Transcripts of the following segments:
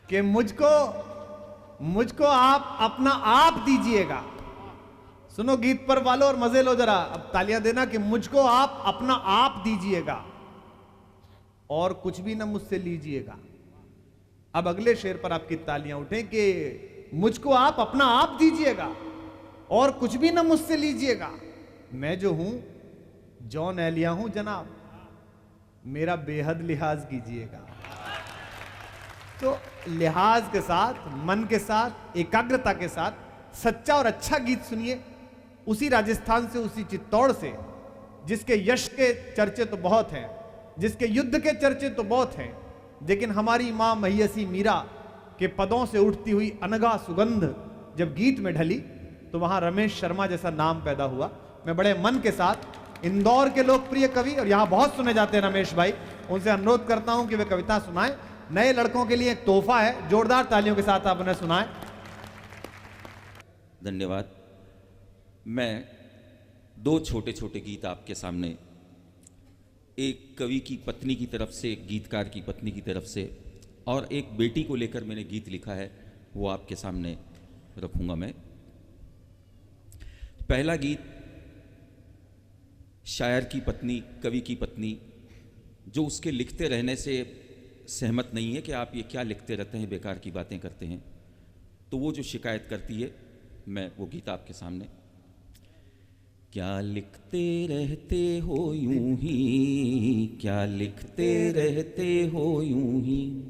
कि मुझको आप अपना आप दीजिएगा। सुनो गीत पर वालों और मजे लो जरा, अब तालियां देना कि मुझको आप अपना आप दीजिएगा और कुछ भी ना मुझसे लीजिएगा। अब अगले शेर पर आपकी तालियां उठें कि मुझको आप अपना आप दीजिएगा और कुछ भी ना मुझसे लीजिएगा। मैं जो हूं जॉन एलिया हूं जनाब, मेरा बेहद लिहाज कीजिएगा। तो लिहाज के साथ, मन के साथ, एकाग्रता के साथ सच्चा और अच्छा गीत सुनिए, उसी राजस्थान से, उसी चित्तौड़ से, जिसके यश के चर्चे तो बहुत हैं, जिसके युद्ध के चर्चे तो बहुत हैं, लेकिन हमारी मां महियसी मीरा के पदों से उठती हुई अनगा सुगंध जब गीत में ढली तो वहां रमेश शर्मा जैसा नाम पैदा हुआ। मैं बड़े मन के साथ इंदौर के लोकप्रिय कवि, और यहां बहुत सुने जाते हैं रमेश भाई, उनसे अनुरोध करता हूं कि वे कविता सुनाएं। नए लड़कों के लिए एक तोहफा है, जोरदार तालियों के साथ आप उन्हें सुनाएं। धन्यवाद। मैं दो छोटे छोटे गीत आपके सामने, एक कवि की पत्नी की तरफ से, एक गीतकार की पत्नी की तरफ से, और एक बेटी को लेकर मैंने गीत लिखा है, वो आपके सामने रखूंगा मैं। पहला गीत शायर की पत्नी, कवि की पत्नी, जो उसके लिखते रहने से सहमत नहीं है कि आप ये क्या लिखते रहते हैं, बेकार की बातें करते हैं, तो वो जो शिकायत करती है, मैं वो गीत आपके सामने। क्या लिखते रहते हो यूं ही, क्या लिखते रहते हो यूं ही,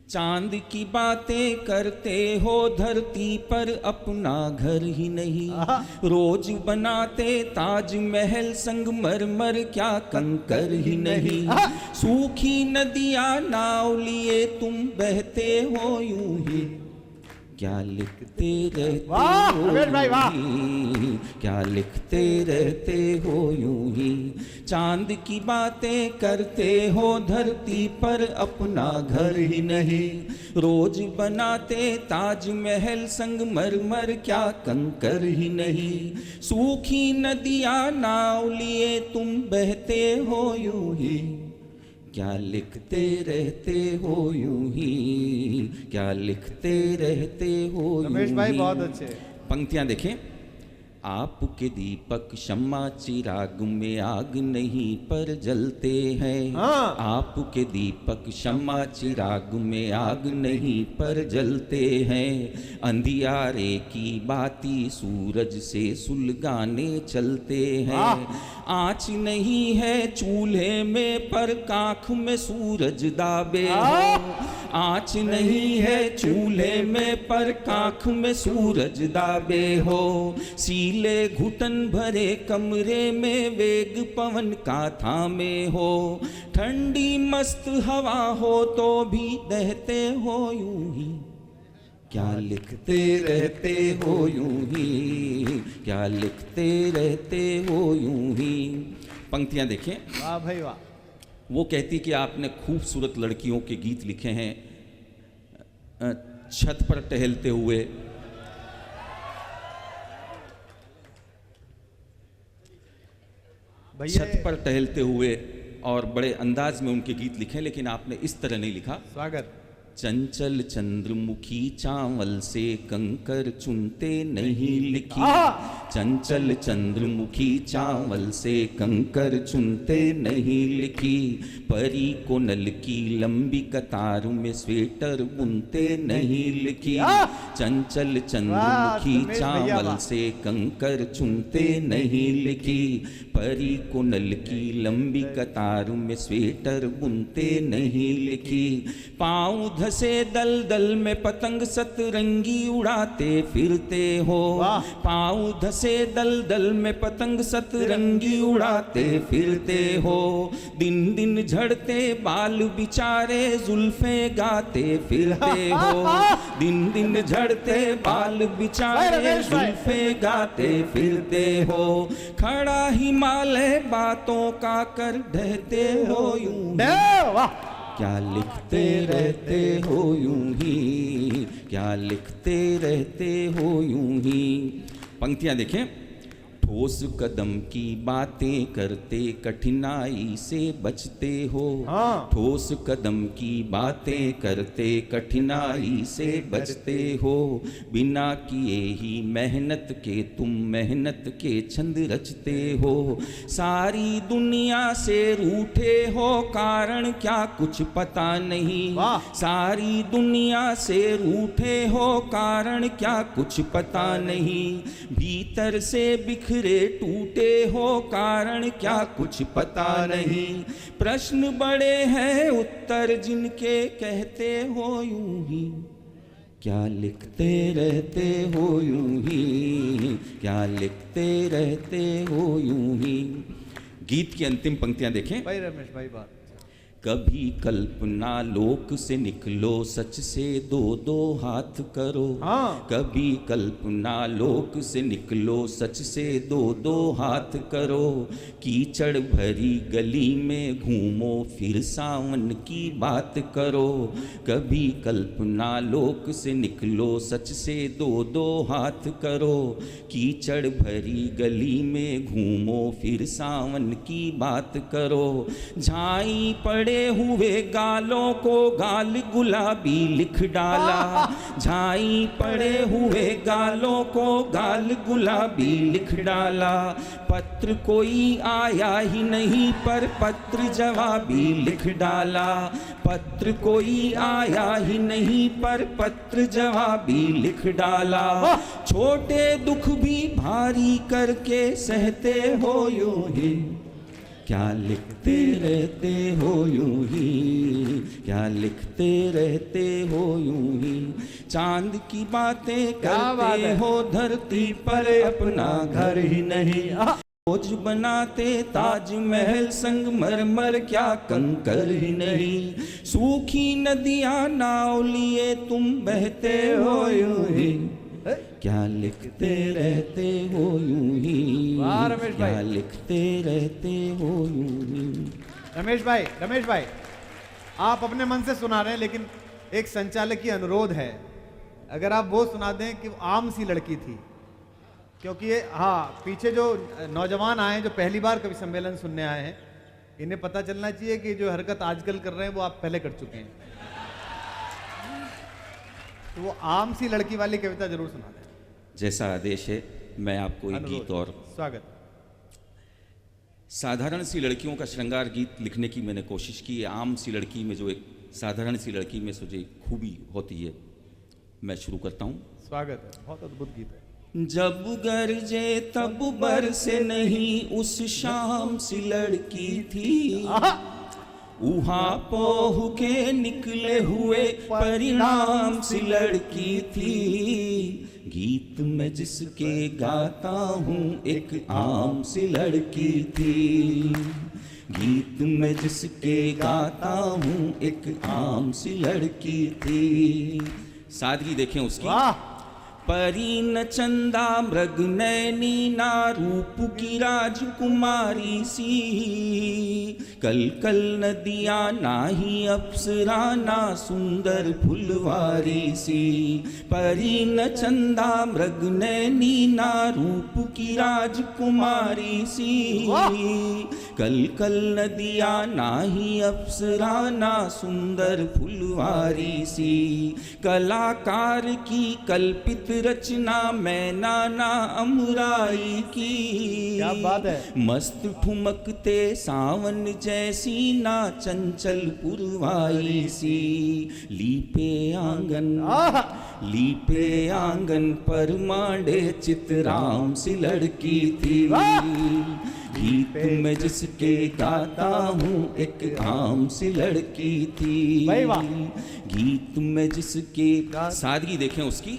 चांद की बातें करते हो धरती पर, अपना घर ही नहीं, रोज बनाते ताजमहल संगमरमर, क्या कंकर ही नहीं, सूखी नदियां नाव लिए तुम बहते हो यूं ही, क्या लिखते रहते हो यूं ही, क्या लिखते रहते हो यूं ही, चांद की बातें करते हो धरती पर, अपना घर ही नहीं, रोज बनाते ताजमहल संगमरमर, क्या कंकर ही नहीं, सूखी नदियां नाव लिए तुम बहते हो यूं ही, क्या लिखते रहते हो यूं ही, क्या लिखते रहते हो यूं ही। रमेश भाई बहुत अच्छे। पंक्तियां देखें। आपके दीपक शम्मा चिराग में आग नहीं पर जलते हैं, हाँ। आपके दीपक शम्मा चिराग में आग नहीं पर जलते हैं, अंधियारे की बाती सूरज से सुलगाने चलते हैं, आँच नहीं है चूल्हे में पर काख में सूरज दाबे हो, आँच नहीं है चूल्हे में पर काख में सूरज दाबे हो, सीले घुटन भरे कमरे में वेग पवन का थामे हो, ठंडी मस्त हवा हो तो भी दहते हो यूं ही, क्या लिखते रहते हो यूं ही, क्या लिखते रहते हो यूं ही। पंक्तियां देखें। वाह भाई वाह। वो कहती कि आपने खूबसूरत लड़कियों के गीत लिखे हैं, छत पर टहलते हुए, छत पर टहलते हुए, और बड़े अंदाज में उनके गीत लिखे, लेकिन आपने इस तरह नहीं लिखा। स्वागत। चंचल चंद्रमुखी चावल से कंकर चुनते नहीं लिखी, चंचल चंद्रमुखी चावल से कंकर चुनते नहीं लिखी, परी को नल की लंबी कतार में स्वेटर बुनते नहीं लिखी, चंचल चंद्रमुखी चावल से कंकर चुनते नहीं लिखी, परी को नल की लंबी कतार में स्वेटर बुनते नहीं लिखी, पाँव धसे दल दल में पतंग सतरंगी उड़ाते फिरते हो, पाँव धसे दल दल में पतंग सतरंगी उड़ाते फिरते हो, दिन दिन झड़ते बाल बिचारे जुल्फे गाते फिरते हो, दिन दिन झड़ते बाल बिचारे जुल्फे गाते फिरते हो, खड़ा हिमालय बातों का कर ढहते हो यूं, क्या लिखते रहते हो यूं ही, क्या लिखते रहते हो यूं ही। पंक्तियां देखें। ठोस कदम की बातें करते कठिनाई से बचते हो। हाँ। ठोस कदम की बातें करते कठिनाई से बचते हो। बिना किए ही मेहनत के तुम मेहनत के छंद रचते हो। सारी दुनिया से रूठे हो कारण क्या कुछ पता नहीं। वाह। सारी दुनिया से रूठे हो कारण क्या कुछ पता नहीं। भीतर से बिखरे टूटे हो कारण क्या कुछ पता नहीं। प्रश्न बड़े हैं उत्तर जिनके कहते हो यूं ही। क्या लिखते रहते हो यूं ही। क्या लिखते रहते हो यूं ही। गीत की अंतिम पंक्तियां देखें। भाई रमेश भाई बात। कभी कल्पना लोक से निकलो सच से दो दो हाथ करो। हाँ। कभी कल्पना लोक से निकलो सच से दो दो हाथ करो। कीचड़ भरी गली में घूमो फिर सावन की बात करो। कभी कल्पना लोक से निकलो सच से दो दो हाथ करो। कीचड़ भरी गली में घूमो फिर सावन की बात करो। झाई पड़े हुए गालों को गाल गुलाबी लिख डाला। झाई पड़े हुए गालों को गाल गुलाबी लिख डाला। पत्र कोई आया ही नहीं पर पत्र जवाबी लिख डाला। पत्र कोई आया ही नहीं पर पत्र जवाबी लिख डाला। छोटे दुख भी भारी करके सहते हो यूं ही। क्या लिखते रहते हो यूं ही। क्या लिखते रहते हो यूं ही। चांद की बातें करते हो धरती पर अपना घर ही नहीं। रोज बनाते ताजमहल संगमरमर क्या कंकर ही नहीं। सूखी नदियां नाव लिए तुम बहते हो यूं ही। क्या लिखते रहते हो यूं ही। क्या लिखते रहते हो यूं ही। रमेश भाई आप अपने मन से सुना रहे हैं लेकिन एक संचालक की अनुरोध है अगर आप वो सुना दें कि आम सी लड़की थी। क्योंकि ये हाँ पीछे जो नौजवान आए हैं जो पहली बार कवि सम्मेलन सुनने आए हैं इन्हें पता चलना चाहिए कि जो हरकत आजकल कर रहे हैं वो आप पहले कर चुके हैं। तो वो आम सी लड़की वाली कविता जरूर सुना दें। जैसा आदेश है मैं आपको एक गीत और स्वागत। साधारण सी लड़कियों का श्रृंगार गीत लिखने की मैंने कोशिश की है। आम सी लड़की में जो एक साधारण सी लड़की में जो खूबी होती है मैं शुरू करता हूँ। स्वागत है। बहुत अद्भुत गीत है। जब गरजे तब बरसे नहीं उस शाम सी लड़की थी। उहा पोह के निकले हुए परिणाम सी लड़की थी। गीत में जिसके गाता हूँ एक आम सी लड़की थी। गीत में जिसके गाता हूँ एक आम सी लड़की थी। सादगी देखें उसकी। परी न चंदा मृग नैनी ना रूप की राजकुमारी सी। कल कल नदिया ना ही अप्सरा ना सुंदर फुलवारी सी। परी न चंदा मृग नैनी ना रूप की राजकुमारी सी। कल कल नदिया ना ही अप्सरा ना सुंदर फुलवारी सी। कलाकार की कल्पित रचना मैं नाना अमराई की। क्या बात है। मस्त ठुमकते सावन जैसी ना चंचल पुरवाई सी। लीपे आंगन पर मांडे चितराम सी लड़की थी। गीत में जिसके गाता हूँ एक आम सी लड़की थी। गीत में जिसके सादगी देखें उसकी।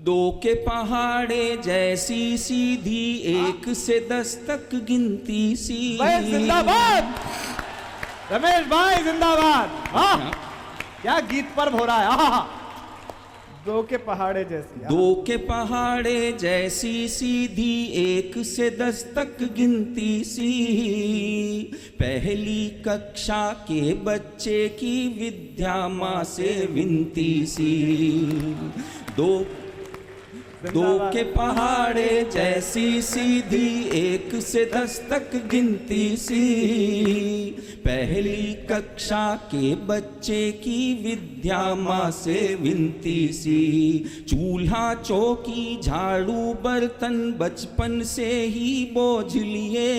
दो के पहाड़े जैसी सीधी एक से 10 तक गिनती सी। जिंदाबाद रमेश भाई जिंदाबाद। क्या गीत पर्व हो रहा है। दो के पहाड़े जैसी। दो के पहाड़े जैसी सीधी एक से 10 तक गिनती सी। पहली कक्षा के बच्चे की विद्या माँ से विनती सी। दो के पहाड़े जैसी सीधी, एक से 10 तक गिनती सी, पहली कक्षा के बच्चे की विद्या माँ से विनती सी, चूल्हा चौकी झाड़ू बर्तन बचपन से ही बोझ लिए,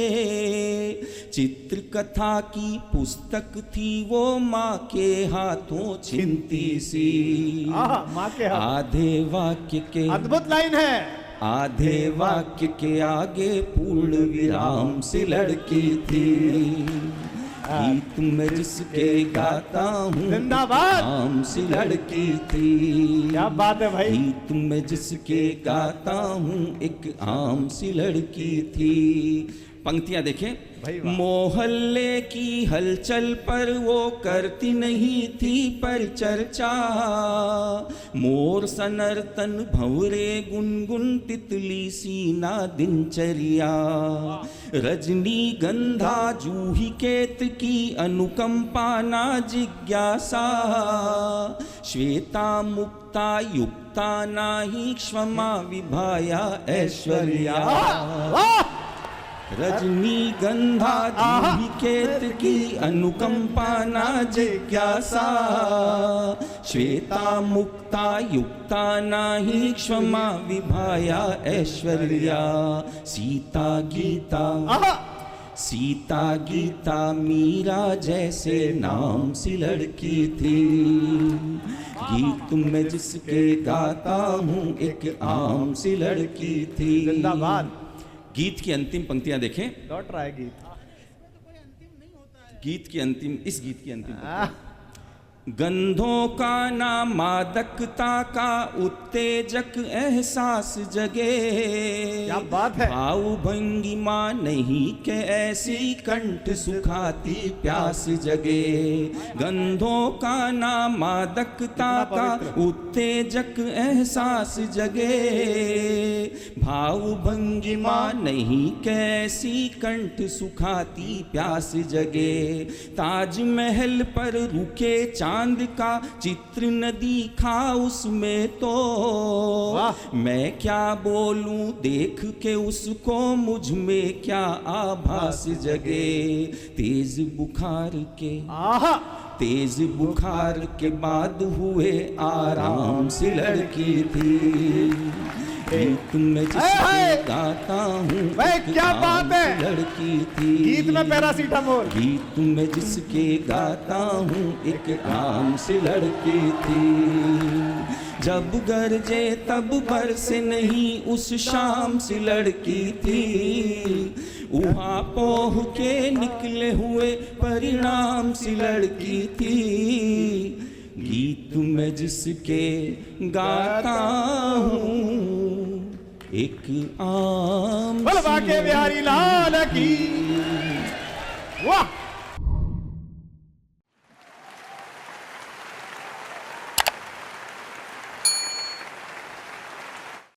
चित्र कथा की पुस्तक थी वो माँ के हाथों छिनती सी, माँ के हाथ। आधे वाक्य के, अद्भुत लाइन है, आधे वाक्य के आगे पूर्ण विराम से लड़की थी, गीत में जिसके गाता हूँ जिंदाबाद। आम सी लड़की थी, क्या बात है भाई। गीत में जिसके गाता हूँ एक आम सी लड़की थी। पंक्तियां देखें, भाई वाह। मोहल्ले की हलचल पर वो करती नहीं थी पर चर्चा, मोर सनरतन भंवरे गुनगुन तितली सीना दिनचर्या, रजनी गंधा जूही केत की अनुकंपा ना जिज्ञासा, श्वेता मुक्ता युक्ता नाही क्षमा विभाया ऐश्वर्या, रजनी गंधा जूही केत की अनुकंपा ना जिज्ञासा, श्वेता मुक्ता युक्ता नाही क्षमा विभाया ऐश्वर्या, सीता गीता, सीता गीता मीरा जैसे नाम सी लड़की थी, गीत में जिसके गाता हूँ एक आम सी लड़की थी। जिंदाबाद। गीत की अंतिम पंक्तियां देखें, लौट रहा है गीत। गीत की अंतिम, इस गीत की अंतिम पंक्तियां, गंधों का ना मादकता का उत्तेजक एहसास जगे, क्या बात है। भाव भंगिमा नहीं के ऐसी कंठ सुखाती प्यास जगे, गंधों का ना मादकता का उत्तेजक एहसास जगे, भाव भंगिमा नहीं कैसी कंठ सुखाती प्यास जगे, ताजमहल पर रुके चांद का चित्र न दिखा उसमें तो, मैं क्या बोलूं देख के उसको मुझ में क्या आभास जगे, तेज बुखार के, तेज बुखार के बाद हुए आराम से लड़की थी, गीत में जिसके गाता हूँ क्या बात है, लड़की थी, गीत में पैरासीटामोल, गीत में जिसके गाता हूँ एक आम सी लड़की थी, जब गरजे तब बरसे नहीं उस शाम सी लड़की थी, उहा पोह के निकले हुए परिणाम सी लड़की थी, गीत में जिसके गाता हूँ एक आम के बिहारी लाल की वाह।